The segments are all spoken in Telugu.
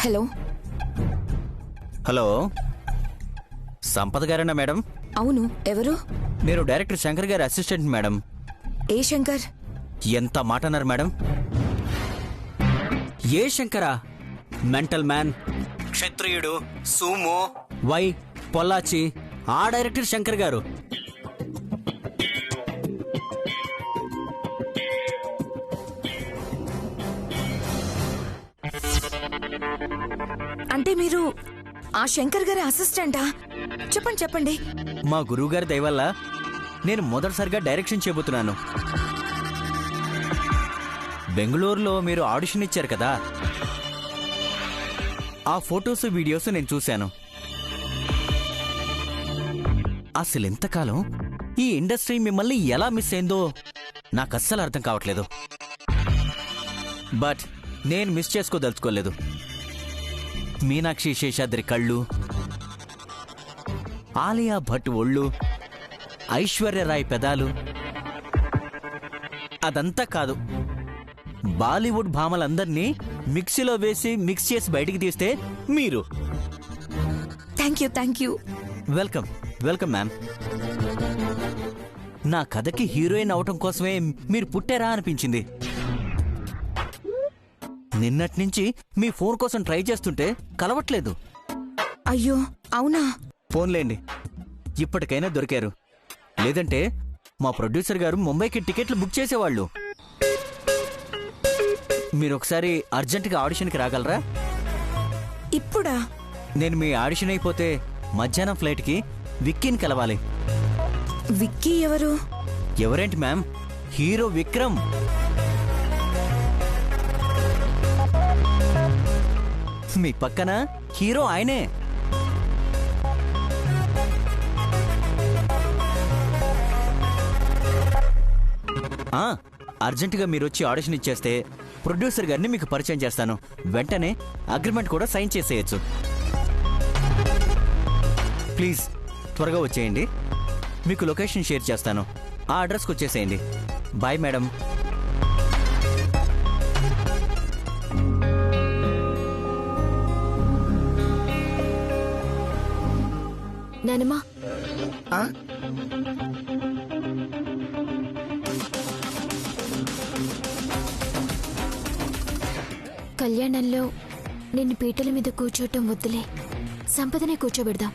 హలో హలో, సంపద గారేనా మేడం? అవును, ఎవరు? మీరు డైరెక్టర్ శంకర్ గారి అసిస్టెంట్ మేడం. ఏ శంకర్? ఎంత మాట అన్నారు మేడం? ఏ శంకరా? మెంటల్ మ్యాన్, క్షత్రియుడు, సూమో, వై, పొల్లాచి, ఆ డైరెక్టర్ శంకర్ గారు. అంటే మీరు ఆ శంకర్ గారి అసిస్టెంటా? చెప్పండి చెప్పండి. మా గురువు గారి దయ వల్ల నేను మొదటిసారిగా డైరెక్షన్ చేయబోతున్నాను. బెంగళూరులో మీరు ఆడిషన్ ఇచ్చారు కదా, ఆ ఫొటోస్ వీడియోస్ నేను చూశాను. అసలు ఎంతకాలం ఈ ఇండస్ట్రీ మిమ్మల్ని ఎలా మిస్ అయిందో నాకు అస్సలు అర్థం కావట్లేదు. బట్ నేను మిస్ చేసుకోదలుచుకోలేదు. మీనాక్షి శేషాద్రి కళ్ళు, ఆలియా భట్ ఒళ్ళు, ఐశ్వర్యరాయ్ పెదాలు, అదంతా కాదు, బాలీవుడ్ భామలందరినీ మిక్సీలో వేసి మిక్స్ చేసి బయటికి తీస్తే మీరు. Thank you. Welcome welcome ma'am. నా కథకి హీరోయిన్ అవటం కోసమే మీరు పుట్టారా అనిపించింది. నిన్నటి నుంచి మీ ఫోన్ కోసం ట్రై చేస్తుంటే కలవట్లేదు. అయ్యో అవునా? ఫోన్లేండి, ఇప్పటికైనా దొరికారు. లేదంటే మా ప్రొడ్యూసర్ గారు ముంబైకి టికెట్లు బుక్ చేసేవాళ్ళు. మీరు ఒకసారి అర్జెంటుగా ఆడిషన్కి రాగలరా? ఇప్పుడా? నేను మీ ఆడిషన్ అయిపోతే మధ్యాహ్నం ఫ్లైట్కి విక్కీని కలవాలి. విక్కీ ఎవరు? ఎవరేంటి మ్యామ్, హీరో విక్రమ్. మీ పక్కన హీరో ఆయనే. అర్జెంటుగా మీరు వచ్చి ఆడిషన్ ఇచ్చేస్తే ప్రొడ్యూసర్ గారిని మీకు పరిచయం చేస్తాను. వెంటనే అగ్రిమెంట్ కూడా సైన్ చేసేయచ్చు. ప్లీజ్ త్వరగా వచ్చేయండి. మీకు లొకేషన్ షేర్ చేస్తాను. ఆ అడ్రస్కి వచ్చేసేయండి. Bye madam. నానమ్మా, కళ్యాణంలో నిన్ను పీటల మీద కూర్చోటం వద్దులే, సంపదనే కూర్చోబెడదాం.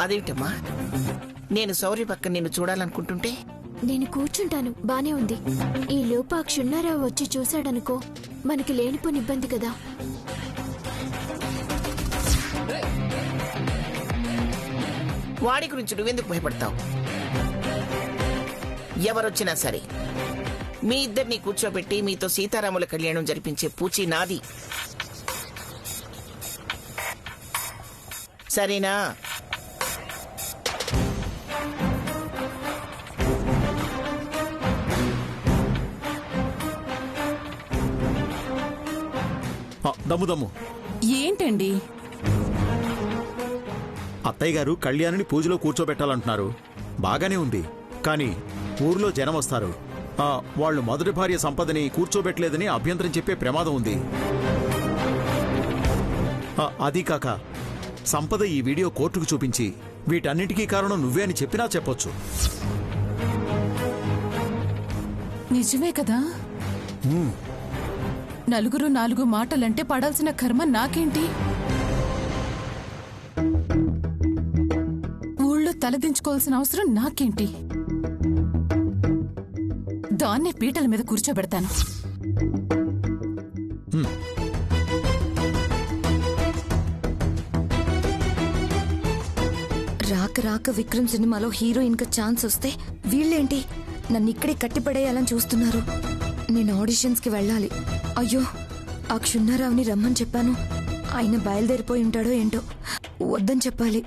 అదేంటమ్మా, నేను శౌర్య పక్కన నిన్ను చూడాలనుకుంటుంటే? నేను కూర్చుంటాను, బానే ఉంది. ఈ లోపు ఆ క్షున్నారావు వచ్చి చూశాడనుకో, మనకి లేనిపోని ఇబ్బంది కదా. వాడి గురించి నువ్వెందుకు భయపడతావు? ఎవరొచ్చినా సరే మీ ఇద్దరిని కూర్చోబెట్టి మీతో సీతారాముల కళ్యాణం జరిపించే పూచి నాది. సరేనా? దమ్ము ఏంటండి? అత్తయ్య గారు కళ్యాణిని పూజలో కూర్చోబెట్టాలంటున్నారు. బాగానే ఉంది, కానీ ఊర్లో జనం వస్తారు. వాళ్ళు మొదటి భార్య సంపదని కూర్చోబెట్టలేదని అభ్యంతరం చెప్పే ప్రమాదం ఉంది. అది కాక సంపద ఈ వీడియో కోర్టుకు చూపించి వీటన్నిటికీ కారణం నువ్వే అని చెప్పినా చెప్పొచ్చు. నిజమే కదా? నలుగురు నాలుగు మాటలంటే పడాల్సిన కర్మ నాకేంటి? ఊళ్ళో తలదించుకోవాల్సిన అవసరం నాకేంటి? దాన్నే పీటల మీద కూర్చోబెడతాను. రాక రాక విక్రమ్ సినిమాలో హీరోయిన్ గా ఛాన్స్ వస్తే వీళ్ళేంటి నన్ను ఇక్కడే కట్టిపడేయాలని చూస్తున్నారు. నేను ఆడిషన్స్ కి వెళ్ళాలి. అయ్యో, ఆ క్షున్నారావుని రమ్మని చెప్పాను. ఆయన బయలుదేరిపోయి ఉంటాడో ఏంటో. వద్దని చెప్పాలి.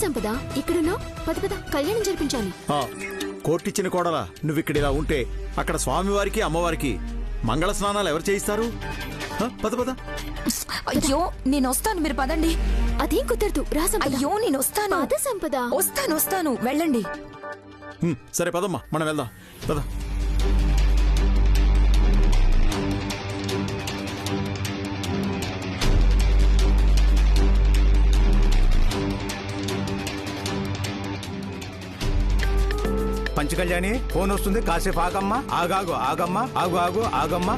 సంపద ఇక్కడున్నావు? పద పద, కళ్యాణం జరిపించాలి. కోర్టిచ్చిన కోడలా నువ్విక్కడ ఇలా ఉంటే అక్కడ స్వామివారికి అమ్మవారికి మంగళ స్నానాలు ఎవరు చేయిస్తారు? పద పద. అయ్యో నేను వస్తాను, మీరు పదండి. అదేం కుదరదు, రా సంపద. అయ్యో నేను వస్తాను. పద సంపద. వస్తాను వెళ్ళండి. సరే పదమ్మా, మనం వెళ్దాం. పద. పంచకళ్యాణి ఫోన్ వస్తుంది, కాసేపు ఆగమ్మా. ఆగాగు ఆగమ్మా, ఆగు ఆగు ఆగమ్మా.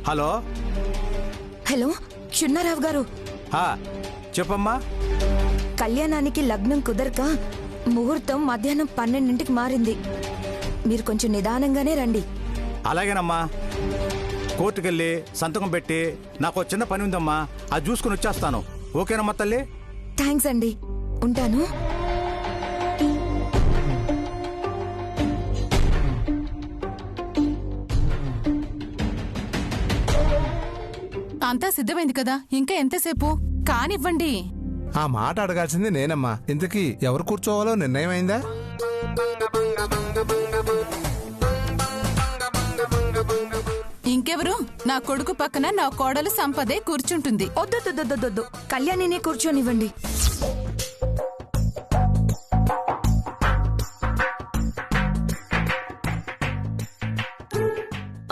హలో హలో క్షున్నారావు గారు, చెప్పమ్మా. కళ్యాణానికి లగ్నం కుదరక ముహూర్తం మధ్యాహ్నం 12ంటికి మారింది. మీరు కొంచెం నిదానంగానే రండి. అలాగేనమ్మా. కోర్టుకెళ్ళి సంతకం పెట్టి నాకు చిన్న పని ఉందమ్మా, అది చూసుకుని వచ్చేస్తాను. ఓకేనమ్మా తల్లి? థ్యాంక్స్ అండి, ఉంటాను. అంతా సిద్ధమైంది కదా, ఇంకా ఎంతసేపు? కానివ్వండి. ఆ మాట అడగాల్సింది నేనమ్మా. ఇంతకీ ఎవరు కూర్చోవాలో నిర్ణయం అయిందా? ఇంకెవరు? నా కొడుకు పక్కన నా కోడలు సంపదే కూర్చుంటుంది. వద్దు, కళ్యాణినే కూర్చోనివ్వండి.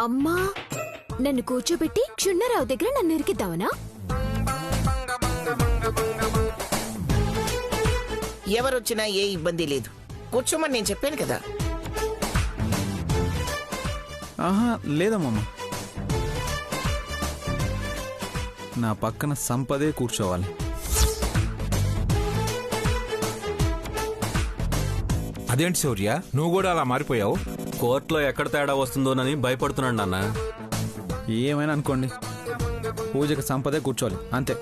అమ్మా, నన్ను కూర్చోబెట్టి క్షుణ్ణరావు దగ్గర నన్ను ఇరికిద్దావనా? ఎవరొచ్చినా ఏ ఇబ్బంది లేదు, కూర్చోమని నేను చెప్పాను కదా. ఆహా లేదమ్మమ్మ, నా పక్కన సంపదే కూర్చోవాలి. అదేంటి శౌర్య, నువ్వు కూడా అలా మారిపోయావు? కోర్టులో ఎక్కడ తేడా వస్తుందోనని భయపడుతున్నాడు నాన్న. ఏమైనా అనుకోండి, పూజకి సంపదే కూర్చోవాలి అంతే.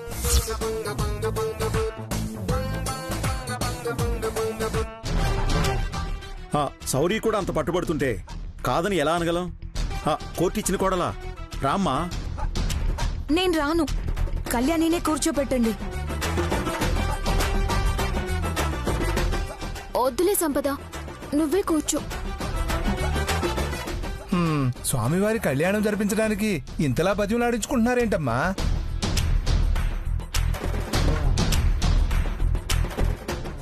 సౌరీ కూడా అంత పట్టుబడుతుంటే కాదని ఎలా అనగలం? కోర్టిచ్చిన కోడలా రామ్మా. నేను రాను, కళ్యాణినే కూర్చోపెట్టండి. వద్దులే సంపద, నువ్వే కూర్చో. స్వామివారి కళ్యాణం జరిపించడానికి ఇంతలా బతిమలాడించుకుంటున్నారేంటమ్మా?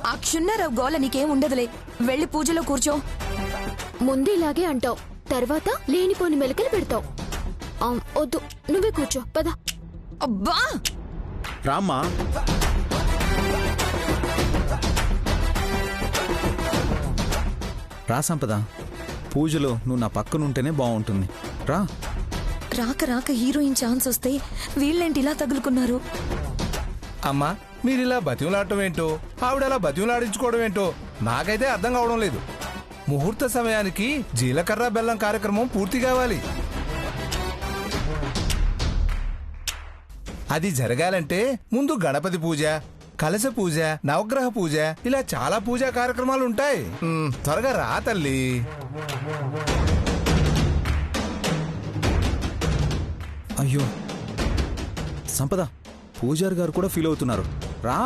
ఆ క్షున్నారావు గోల నీకేం ఉండదులే, వెళ్ళి పూజలో కూర్చో. ముందు ఇలాగే అంటావు, తర్వాత లేనిపోని మెలకలు పెడతావు. వద్దు, నువ్వే కూర్చో, పద. అబ్బా రామ్మా. రా సంపద, పూజలో నువ్వు నా పక్కనుంటేనే బాగుంటుంది. రా. రాక హీరోయిన్ ఛాన్స్ వస్తే వీళ్ళేంటి ఇలా తగులుకున్నారు? అమ్మా, మీరిలా బతిమలాడటం ఏంటో, ఆవిడలా బతిమలాడించుకోవడం ఏంటో నాకైతే అర్థం కావడం లేదు. ముహూర్త సమయానికి జీలకర్ర బెల్లం కార్యక్రమం పూర్తి కావాలి. అది జరగాలంటే ముందు గణపతి పూజ, కలశ పూజ, నవగ్రహ పూజ, ఇలా చాలా పూజా కార్యక్రమాలు ఉంటాయి. త్వరగా రా తల్లి. అయ్యో సంపద, పూజారి గారు కూడా ఫీల్ అవుతున్నారు. రా.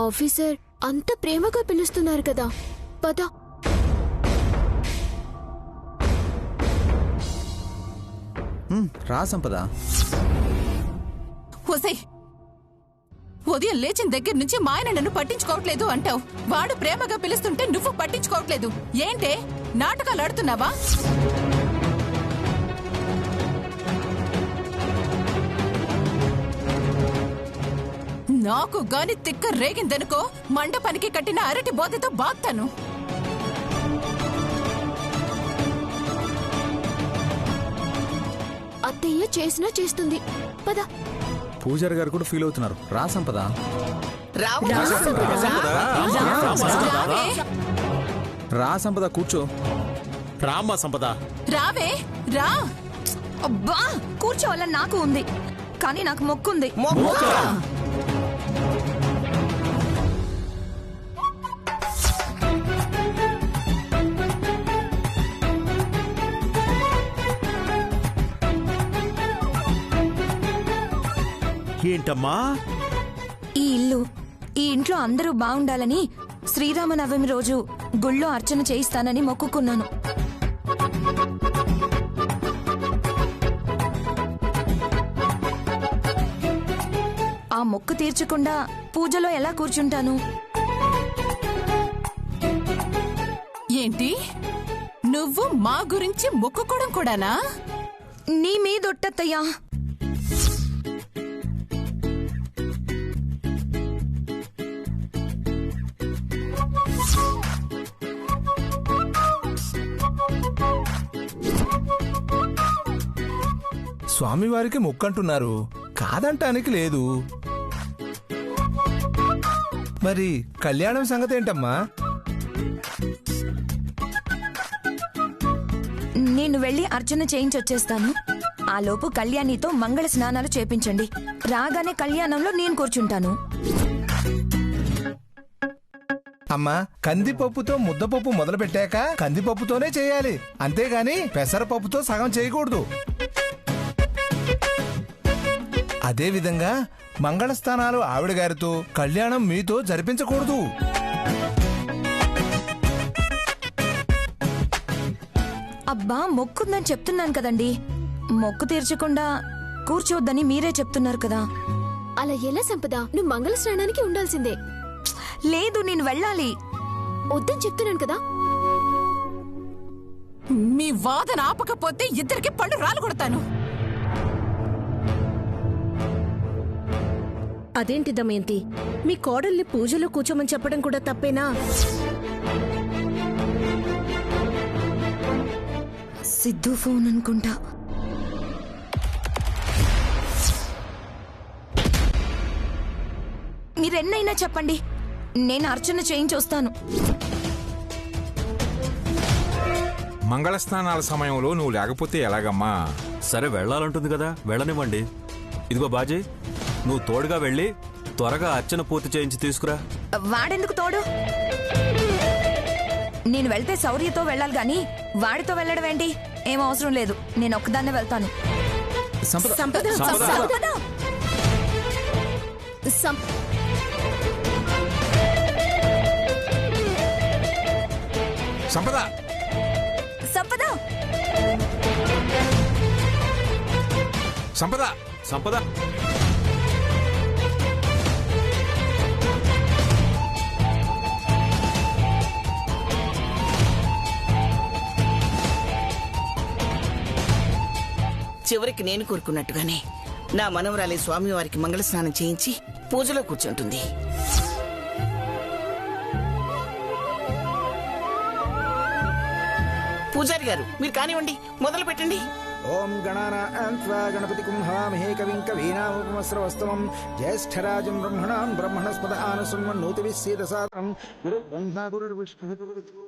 ఆఫీసర్ అంత ప్రేమగా పిలుస్తున్నారు కదా, పద. రా సంపద. ఉదయం లేచిన దగ్గర నుంచి మా ఆయన నన్ను పట్టించుకోవట్లేదు అంటావు. వాడు ప్రేమగా పిలుస్తుంటే నువ్వు పట్టించుకోవట్లేదు ఏంటే? నాటకాలు ఆడుతున్నావా? నాకు గాని తిక్క రేగిందనుకో, మండపానికి కట్టిన అరటి బోతతో బాగుతాను. అత్తయ్య చేసినా చేస్తుంది, పద. పూజారి గారు కూడా ఫీల్ అవుతున్నారు. రా సంపద. రా సంపద, కూర్చో. రామ్మా సంపద. రావే రా. అబ్బా కూర్చోవాలని నాకు ఉంది, కానీ నాకు మొక్కుంది. ఏంటమ్మా? ఈ ఇల్లు, ఈ ఇంట్లో అందరూ బాగుండాలని శ్రీరామనవమి రోజు గుళ్ళో అర్చన చేయిస్తానని మొక్కుకున్నాను. ఆ మొక్కు తీర్చకుండా పూజలో ఎలా కూర్చుంటాను? ఏంటి నువ్వు మా గురించి మొక్కుకోవడం కూడానా? నీ మీదొట్టత్తయ్యా. స్వామివారికి మొక్కంటున్నారు, కాదంటానికి లేదు. మరి కళ్యాణం సంగతి ఏంటమ్మా? నేను వెళ్లి అర్చన చేయించొచ్చేస్తాను. ఆ లోపు కళ్యాణితో మంగళ స్నానాలు చేపించండి. రాగానే కళ్యాణంలో నేను కూర్చుంటాను. అమ్మా, కందిపప్పుతో ముద్దపప్పు మొదలు పెట్టాక కందిపప్పుతోనే చేయాలి, అంతేగాని పెసరపప్పుతో సగం చేయకూడదు. అదే విధంగా మంగళస్థానాలు ఆవిడ గారితో, కళ్యాణం మీతో జరిపించకూడదు. అబ్బా, మొక్కుందని చెప్తున్నాను కదండి. మొక్కు తీర్చకుండా కూర్చోవద్దని మీరే చెప్తున్నారు కదా. అలా ఎలా సంపద? నువ్వు మంగళ స్నానానికి ఉండాల్సిందే. లేదు, నేను వెళ్ళాలి. వద్దని చెప్తున్నాను కదా. మీ వాదన ఆపకపోతే ఇద్దరికి పళ్ళు రాలు కొడతాను. అదేంటి దమయంతి, మీ కోడల్ని పూజలో కూర్చోమని చెప్పడం కూడా తప్పేనా? సిద్ధు ఫోన్ అనుకుంటా. మీరెన్నైనా చెప్పండి, నేను అర్చన చేయించొస్తాను. మంగళస్నానాల సమయంలో నువ్వు లేకపోతే ఎలాగమ్మా? సరే, వెళ్ళాలంటుంది కదా, వెళ్ళనివ్వండి. ఇదిగో బాజీ, నువ్వు తోడుగా వెళ్ళి త్వరగా అర్చన పూర్తి చేయించి తీసుకురా. వాడెందుకు తోడు? నేను వెళ్తే శౌర్యతో వెళ్ళాలి గాని వాడితో వెళ్ళడం ఏంటి? ఏం అవసరం లేదు, నేను ఒక్కదాన్నే వెళ్తాను. సంపద సంపద సంపద సంపద సంపద చివరికి నేను కోరుకున్నట్టుగానే నా మనవరాలి స్వామివారికి మంగళ స్నానం చేయించి పూజలో కూర్చుంటుంది. పూజారి గారు, మీరు కానివ్వండి, మొదలు పెట్టండి. ఓం గణానా గణపతి కుంభామహే కవిం కవీనాముపమస్రవస్తమం జ్యేష్ఠరాజం బ్రహ్మణాం బ్రహ్మణస్పద ఆనశృణ్వన్నోతిభిः సీదసాదనం గురు బ్రహ్మ గురు విష్ణు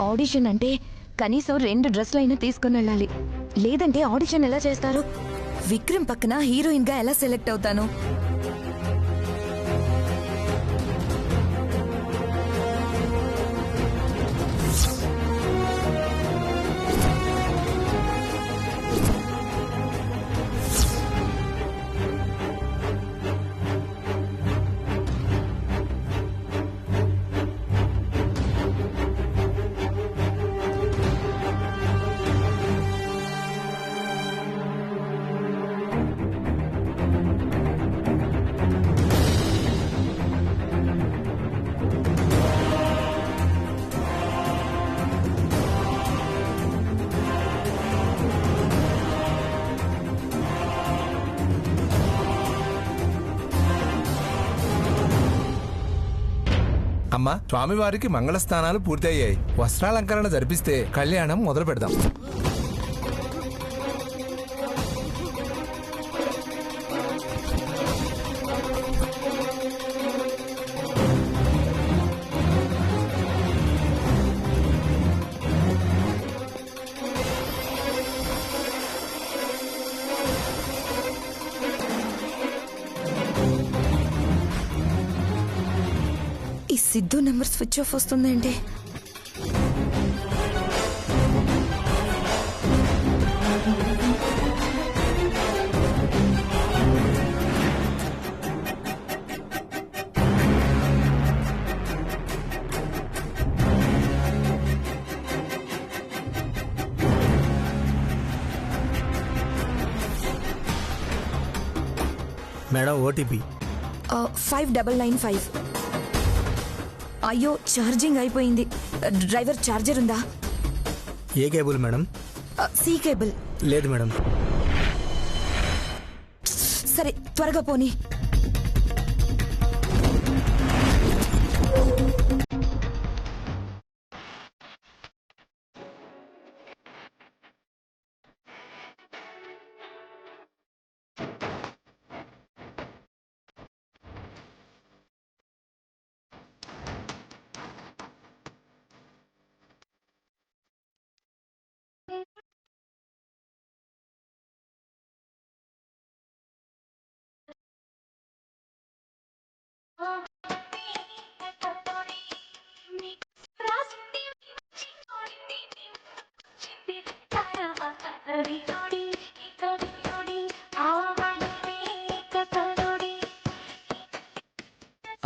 ఆడిషన్ అంటే కనీసం 2 డ్రెస్లు అయినా తీసుకుని వెళ్ళాలి. లేదంటే ఆడిషన్ ఎలా చేస్తారు? విక్రమ్ పక్కన హీరోయిన్ గా ఎలా సెలెక్ట్ అవుతాను? అమ్మా, స్వామివారికి మంగళ స్నానాలు పూర్తయ్యాయి. వస్త్రాలంకరణ జరిపిస్తే కళ్యాణం మొదలు పెడదాం. ఈ సిద్ధు నెంబర్ స్విచ్ ఆఫ్ వస్తుందండి. Madam OTP 5995. అయ్యో, ఛార్జింగ్ అయిపోయింది. డ్రైవర్ ఛార్జర్ ఉందా? ఏ కేబుల్ మేడం? C cable. లేదు మేడం. సరే, త్వరగా పోనీ.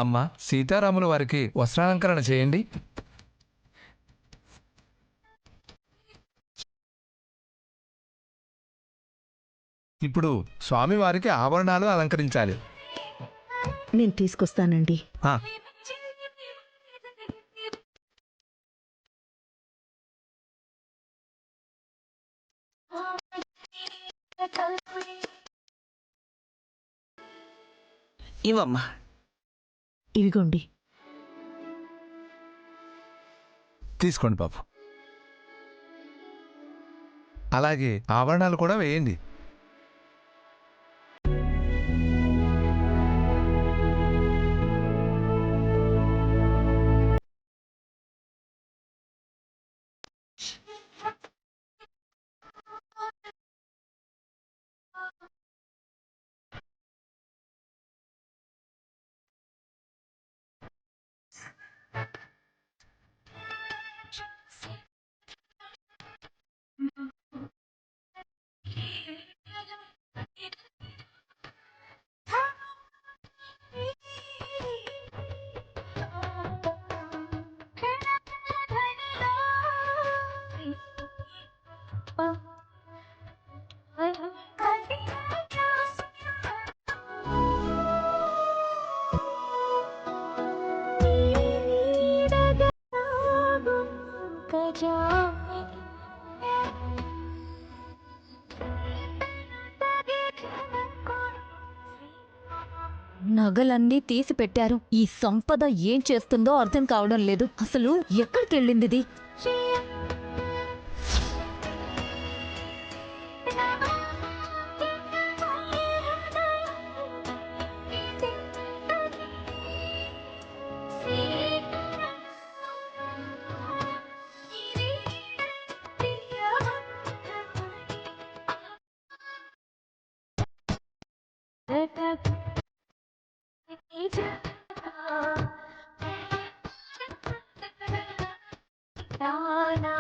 అమ్మా, సీతారాముల వారికి వస్త్రాలంకరణ చేయండి. ఇప్పుడు స్వామివారికి ఆభరణాలు అలంకరించాలి. నేను తీసుకొస్తానండి. ఇవమ్మా. ఇవిగోండి. తీసుకోండి బాబు. అలాగే ఆభరణాలు కూడా వేయండి. నగలన్నీ తీసి పెట్టారు. ఈ సంపద ఏం చేస్తుందో అర్థం కావడం లేదు. అసలు ఎక్కడికి వెళ్ళింది? తానా